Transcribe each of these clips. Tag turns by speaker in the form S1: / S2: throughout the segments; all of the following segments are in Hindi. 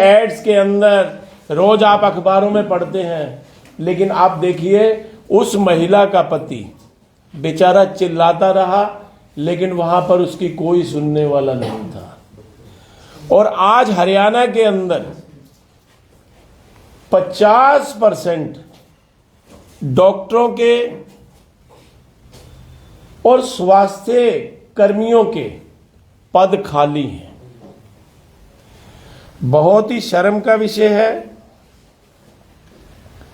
S1: एड्स के अंदर रोज आप अखबारों में पढ़ते हैं, लेकिन आप देखिए उस महिला का पति बेचारा चिल्लाता रहा, लेकिन वहां पर उसकी कोई सुनने वाला नहीं था। और आज हरियाणा के अंदर 50% डॉक्टरों के और स्वास्थ्य कर्मियों के पद खाली हैं। बहुत ही शर्म का विषय है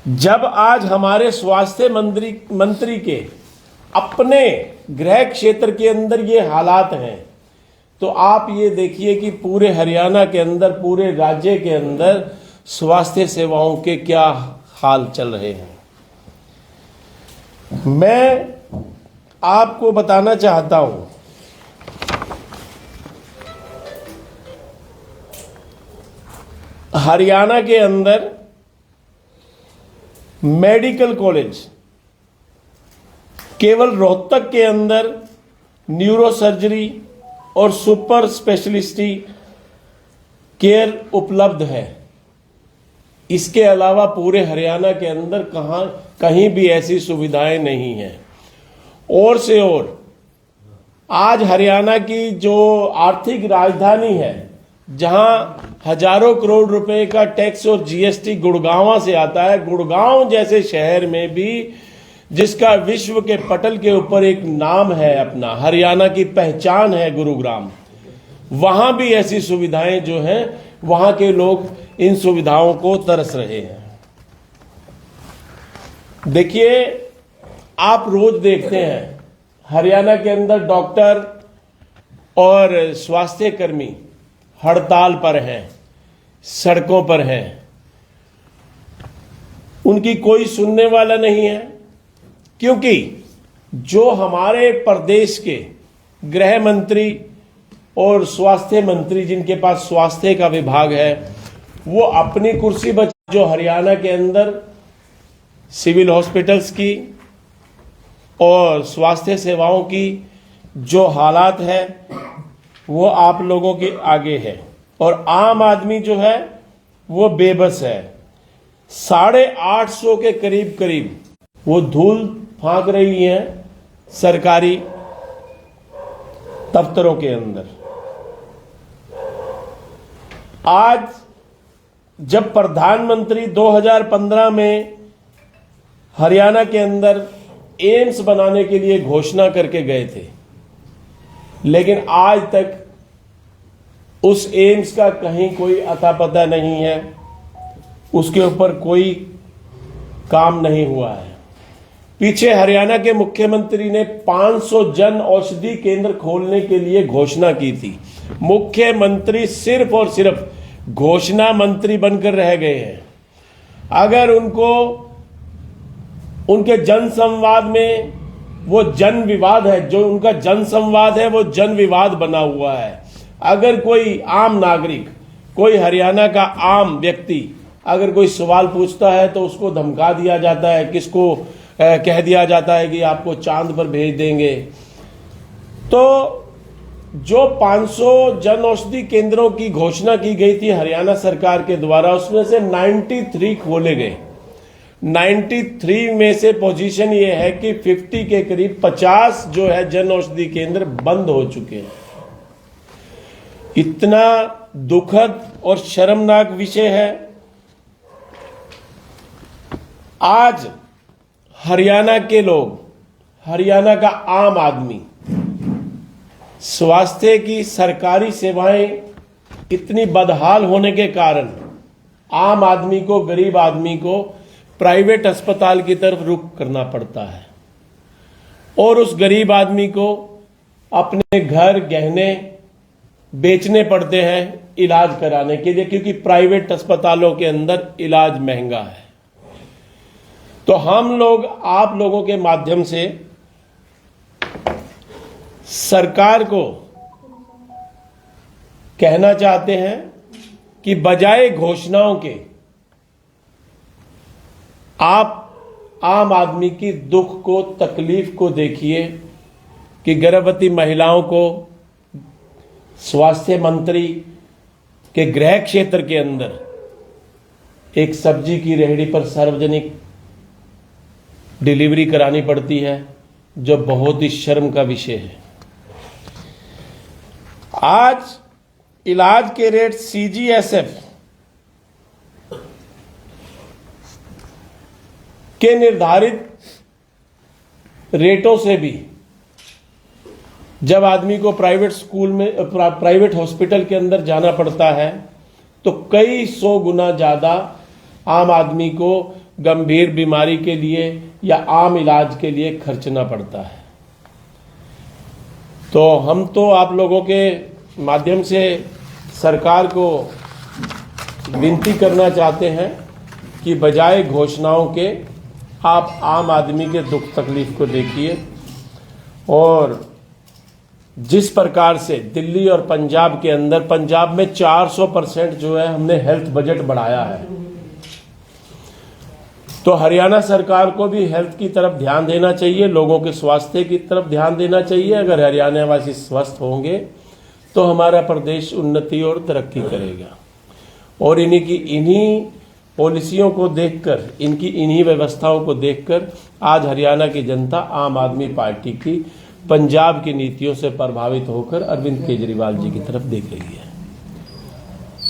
S1: जब आज हमारे स्वास्थ्य मंत्री के अपने गृह क्षेत्र के अंदर ये हालात हैं, तो आप ये देखिए कि पूरे हरियाणा के अंदर, पूरे राज्य के अंदर स्वास्थ्य सेवाओं के क्या हाल चल रहे हैं। मैं आपको बताना चाहता हूं, हरियाणा के अंदर मेडिकल कॉलेज केवल रोहतक के अंदर न्यूरो सर्जरी और सुपर स्पेशलिस्टी केयर उपलब्ध है। इसके अलावा पूरे हरियाणा के अंदर कहीं भी ऐसी सुविधाएं नहीं हैं। और से और आज हरियाणा की जो आर्थिक राजधानी है, जहां हजारों करोड़ रुपए का टैक्स और जीएसटी गुड़गांव से आता है, गुड़गांव जैसे शहर में भी जिसका विश्व के पटल के ऊपर एक नाम है, अपना हरियाणा की पहचान है गुरुग्राम, वहां भी ऐसी सुविधाएं जो हैं, वहां के लोग इन सुविधाओं को तरस रहे हैं। देखिए, आप रोज देखते हैं हरियाणा के अंदर डॉक्टर और स्वास्थ्य कर्मी हड़ताल पर हैं, सड़कों पर हैं, उनकी कोई सुनने वाला नहीं है। क्योंकि जो हमारे प्रदेश के गृह मंत्री और स्वास्थ्य मंत्री, जिनके पास स्वास्थ्य का विभाग है, वो अपनी कुर्सी बचा, जो हरियाणा के अंदर सिविल हॉस्पिटल्स की और स्वास्थ्य सेवाओं की जो हालात है वो आप लोगों के आगे है। और आम आदमी जो है वो बेबस है। 850 के करीब वो धूल फांक रही हैं सरकारी दफ्तरों के अंदर। आज जब प्रधानमंत्री 2015 में हरियाणा के अंदर एम्स बनाने के लिए घोषणा करके गए थे, लेकिन आज तक उस एम्स का कहीं कोई अता पता नहीं है, उसके ऊपर कोई काम नहीं हुआ है। पीछे हरियाणा के मुख्यमंत्री ने 500 जन औषधि केंद्र खोलने के लिए घोषणा की थी। मुख्यमंत्री सिर्फ और सिर्फ घोषणा मंत्री बनकर रह गए हैं। अगर उनको उनके जन संवाद में वो जन विवाद है, जो उनका जन संवाद है वो जन विवाद बना हुआ है। अगर कोई आम नागरिक, कोई हरियाणा का आम व्यक्ति अगर कोई सवाल पूछता है तो उसको धमका दिया जाता है, किसको कह दिया जाता है कि आपको चांद पर भेज देंगे। तो जो 500 जन औषधि केंद्रों की घोषणा की गई थी हरियाणा सरकार के द्वारा, उसमें से 93 खोले गए। 93 में से पोजीशन ये है कि 50 के करीब 50 जो है जन औषधि केंद्र बंद हो चुके हैं। इतना दुखद और शर्मनाक विषय है। आज हरियाणा के लोग, हरियाणा का आम आदमी, स्वास्थ्य की सरकारी सेवाएं इतनी बदहाल होने के कारण आम आदमी को, गरीब आदमी को प्राइवेट अस्पताल की तरफ रुख करना पड़ता है। और उस गरीब आदमी को अपने घर गहने बेचने पड़ते हैं इलाज कराने के लिए, क्योंकि प्राइवेट अस्पतालों के अंदर इलाज महंगा है। तो हम लोग आप लोगों के माध्यम से सरकार को कहना चाहते हैं कि बजाय घोषणाओं के आप आम आदमी की दुख को, तकलीफ को देखिए कि गर्भवती महिलाओं को स्वास्थ्य मंत्री कि गृह क्षेत्र के अंदर एक सब्जी की रेहड़ी पर सार्वजनिक डिलीवरी करानी पड़ती है, जो बहुत ही शर्म का विषय है। आज इलाज के रेट CGSF के निर्धारित रेटों से भी जब आदमी को प्राइवेट स्कूल में, प्राइवेट हॉस्पिटल के अंदर जाना पड़ता है, तो कई 100 गुना ज्यादा आम आदमी को गंभीर बीमारी के लिए या आम इलाज के लिए खर्चना पड़ता है। तो हम तो आप लोगों के माध्यम से सरकार को विनती करना चाहते हैं कि बजाय घोषणाओं के आप आम आदमी के दुख तकलीफ को देखिए। और जिस प्रकार से दिल्ली और पंजाब के अंदर, पंजाब में 400% जो है हमने हेल्थ बजट बढ़ाया है, तो हरियाणा सरकार को भी हेल्थ की तरफ ध्यान देना चाहिए, लोगों के स्वास्थ्य की तरफ ध्यान देना चाहिए। अगर हरियाणा वासी स्वस्थ होंगे तो हमारा प्रदेश उन्नति और तरक्की करेगा। और इन्हीं पॉलिसियों को देखकर, इन्हीं व्यवस्थाओं को देखकर आज हरियाणा की जनता आम आदमी पार्टी की पंजाब की नीतियों से प्रभावित होकर अरविंद केजरीवाल जी की तरफ देख रही है।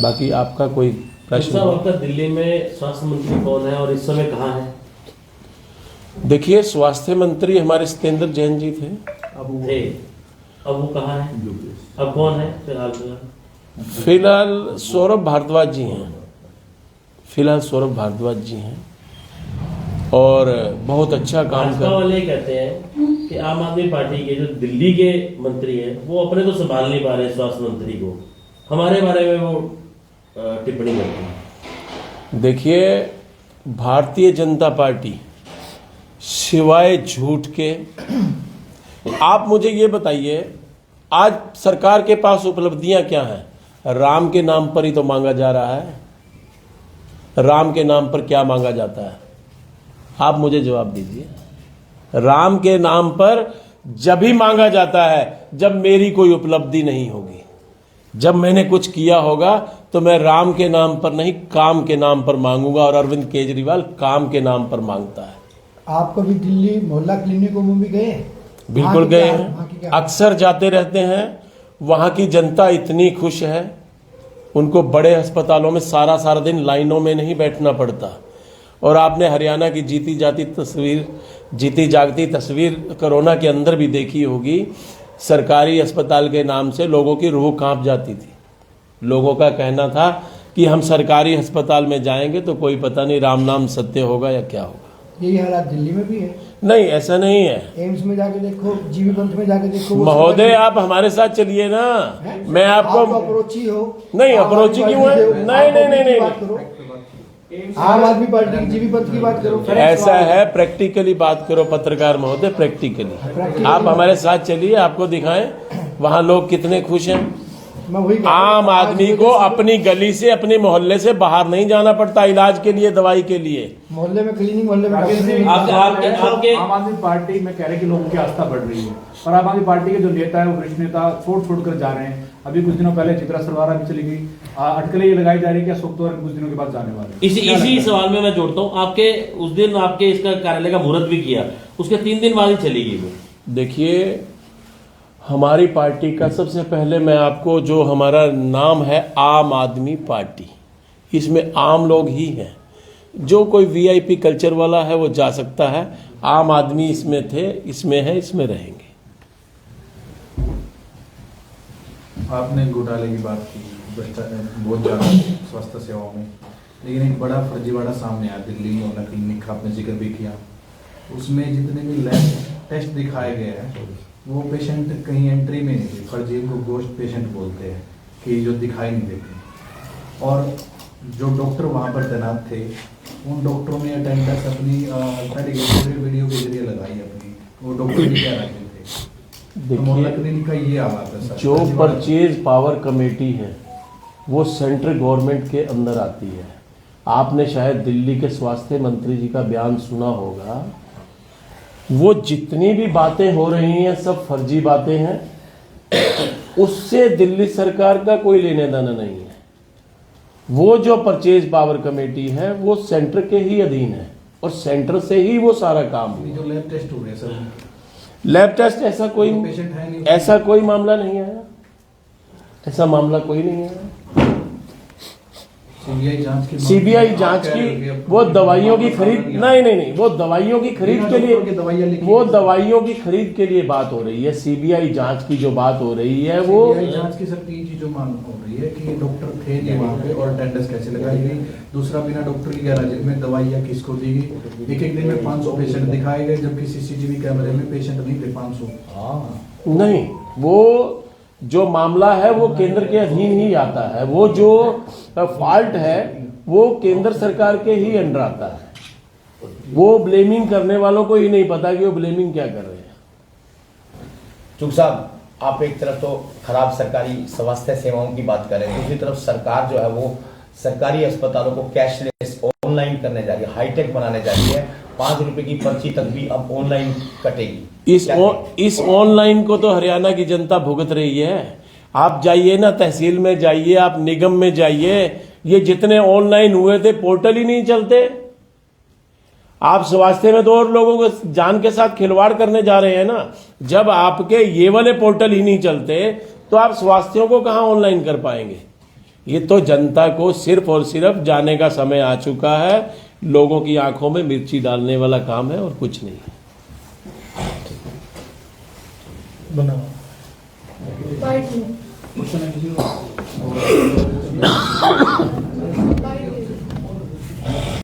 S1: बाकी आपका कोई प्रश्न?
S2: दिल्ली में स्वास्थ्य मंत्री कौन है और इस समय कहाँ है?
S1: देखिए, स्वास्थ्य मंत्री हमारे सत्येंद्र जैन जी थे।
S2: अब वो कहाँ है? अब कौन है
S1: फिलहाल? सौरभ भारद्वाज जी हैं। फिलहाल सौरभ भारद्वाज जी हैं और बहुत अच्छा काम कर।
S2: वाले कहते हैं कि आम आदमी पार्टी के जो दिल्ली के मंत्री हैं वो अपने को संभाल नहीं पा रहे स्वास्थ्य मंत्री को, हमारे बारे में वो टिप्पणी करते हैं।
S1: देखिए, भारतीय जनता पार्टी सिवाय झूठ के, आप मुझे ये बताइए, आज सरकार के पास उपलब्धियां क्या हैं? राम के नाम पर ही तो मांगा जा रहा है। राम के नाम पर क्या मांगा जाता है? आप मुझे जवाब दीजिए। राम के नाम पर जब ही मांगा जाता है जब मेरी कोई उपलब्धि नहीं होगी। जब मैंने कुछ किया होगा तो मैं राम के नाम पर नहीं, काम के नाम पर मांगूंगा। और अरविंद केजरीवाल काम के नाम पर मांगता है।
S3: आप कभी दिल्ली मोहल्ला क्लिनिकों में भी गए?
S1: बिल्कुल गए हैं, अक्सर जाते रहते हैं। वहां की जनता इतनी खुश है, उनको बड़े अस्पतालों में सारा दिन लाइनों में नहीं बैठना पड़ता। और आपने हरियाणा की जीती जागती तस्वीर कोरोना के अंदर भी देखी होगी। सरकारी अस्पताल के नाम से लोगों की रूह कांप जाती थी। लोगों का कहना था कि हम सरकारी अस्पताल में जाएंगे तो कोई पता नहीं राम नाम सत्य होगा या क्या होगा।
S3: यही हालात दिल्ली में भी है?
S1: नहीं, ऐसा नहीं है।
S3: एम्स में जाके देखो, जीबी पंथ में जाके देखो।
S1: महोदय, आप हमारे साथ चलिए ना। मैं आपको
S3: अप्रोची हो?
S1: नहीं, अप्रोची क्यों है? नहीं,
S3: आम आदमी पार्टी की जीबी पंथ की बात करो।
S1: ऐसा है, प्रैक्टिकली बात करो पत्रकार महोदय, प्रैक्टिकली आप हमारे साथ चलिए, आपको दिखाएं वहां लोग कितने खुश हैं। आम आदमी को अपनी गली से, अपने मोहल्ले से बाहर नहीं जाना पड़ता इलाज के लिए, दवाई के लिए।
S3: मोहल्ले में क्लिनिक, मोहल्ले में
S4: आपके आम आदमी पार्टी में कह रहे कि लोगों की आस्था बढ़ रही है, और आम आदमी पार्टी के जो नेता है वो वरिष्ठ नेता छोड़ कर जा रहे हैं। अभी कुछ दिनों पहले चित्रा सरवारा भी चली गई। अटकलें ये लगाई जा रही है कि अशोक तंवर कुछ दिनों के बाद जाने वाले।
S2: इसी सवाल में मैं जोड़ता हूँ, आपके उस दिन आपके इसका कार्यालय का मुहूर्त भी किया, उसके 3 दिन बाद ही चली गई वो।
S1: देखिए, हमारी पार्टी का सबसे पहले मैं आपको, जो हमारा नाम है आम आदमी पार्टी, इसमें आम लोग ही हैं। जो कोई वीआईपी कल्चर वाला है वो जा सकता है। आम आदमी इसमें थे, इसमें है, इसमें रहेंगे।
S5: आपने घोटाले की बात की, बहुत ज़्यादा स्वास्थ्य सेवाओं में, लेकिन एक बड़ा फर्जीवाड़ा सामने आया दिल्ली मोहल्ला क्लिनिक का, आपने जिक्र भी किया। उसमें जितने भी लैब टेस्ट दिखाए गए हैं वो पेशेंट कहीं एंट्री में नहीं थी। फर्जी को गोश्त पेशेंट बोलते हैं कि जो दिखाई नहीं देते। और जो डॉक्टर वहाँ पर तैनात थे, उन डॉक्टरों ने अटेंडेंस अपनी वीडियो के जरिए लगाई अपनी, वो डॉक्टर भी क्या रखे थे। मोहल्ला क्लिनिक का ये हालात है सर।
S1: जो परचेज पावर कमेटी है वो सेंट्रल गवर्नमेंट के अंदर आती है। आपने शायद दिल्ली के स्वास्थ्य मंत्री जी का बयान सुना होगा। वो जितनी भी बातें हो रही हैं सब फर्जी बातें हैं। उससे दिल्ली सरकार का कोई लेने देना नहीं है। वो जो परचेज पावर कमेटी है वो सेंटर के ही अधीन है और सेंटर से ही वो सारा काम
S5: ये
S1: हुआ।
S5: जो लैब टेस्ट हो रहे हैं सर,
S1: लैब टेस्ट ऐसा कोई
S5: पेशेंट है नहीं,
S1: ऐसा कोई मामला नहीं आया, ऐसा मामला कोई नहीं आया।
S5: सीबीआई जांच की
S1: सीबीआई जांच की वो दवाइयों की खरीद नहीं, वो दवाइयों की खरीद के लिए वो दवाइयों की खरीद के लिए बात हो रही है। सीबीआई जांच की जो बात हो रही है वो
S5: सीबीआई जांच की सर 3 चीजों मांग हो रही है कि डॉक्टर थे नहीं वहाँ पे और अटेंडेंस कैसे लगाई गई, दूसरा बिना डॉक्टर की गैरहाजिरी में दवाइयाँ किसको दी गई, एक दिन में 500 पेशेंट दिखाए गए जबकि सीसीटीवी कैमरे में पेशेंट नहीं थे 500।
S1: नहीं, वो जो मामला है वो केंद्र के अधीन ही आता है। वो जो फॉल्ट है वो केंद्र सरकार के ही अंडर आता है। वो ब्लेमिंग करने वालों को ही नहीं पता कि वो ब्लेमिंग क्या कर रहे हैं।
S6: चूक साहब, आप एक तरफ तो खराब सरकारी स्वास्थ्य सेवाओं की बात कर रहे हैं, दूसरी तरफ सरकार जो है वो सरकारी अस्पतालों को कैशलेस ऑनलाइन करने जा रही है, हाईटेक बनाने जा रही है। 5 रुपए की पर्ची तक भी अब ऑनलाइन कटेगी।
S1: इस ऑनलाइन को तो हरियाणा की जनता भुगत रही है। आप जाइए ना, तहसील में जाइए, आप निगम में जाइए, ये जितने ऑनलाइन हुए थे पोर्टल ही नहीं चलते। आप स्वास्थ्य में तो और लोगों को जान के साथ खिलवाड़ करने जा रहे हैं ना। जब आपके ये वाले पोर्टल ही नहीं चलते तो आप स्वास्थ्यों को कहां ऑनलाइन कर पाएंगे। ये तो जनता को सिर्फ और सिर्फ जाने का समय आ चुका है। लोगों की आंखों में मिर्ची डालने वाला काम है और कुछ नहीं है।
S3: पार्टी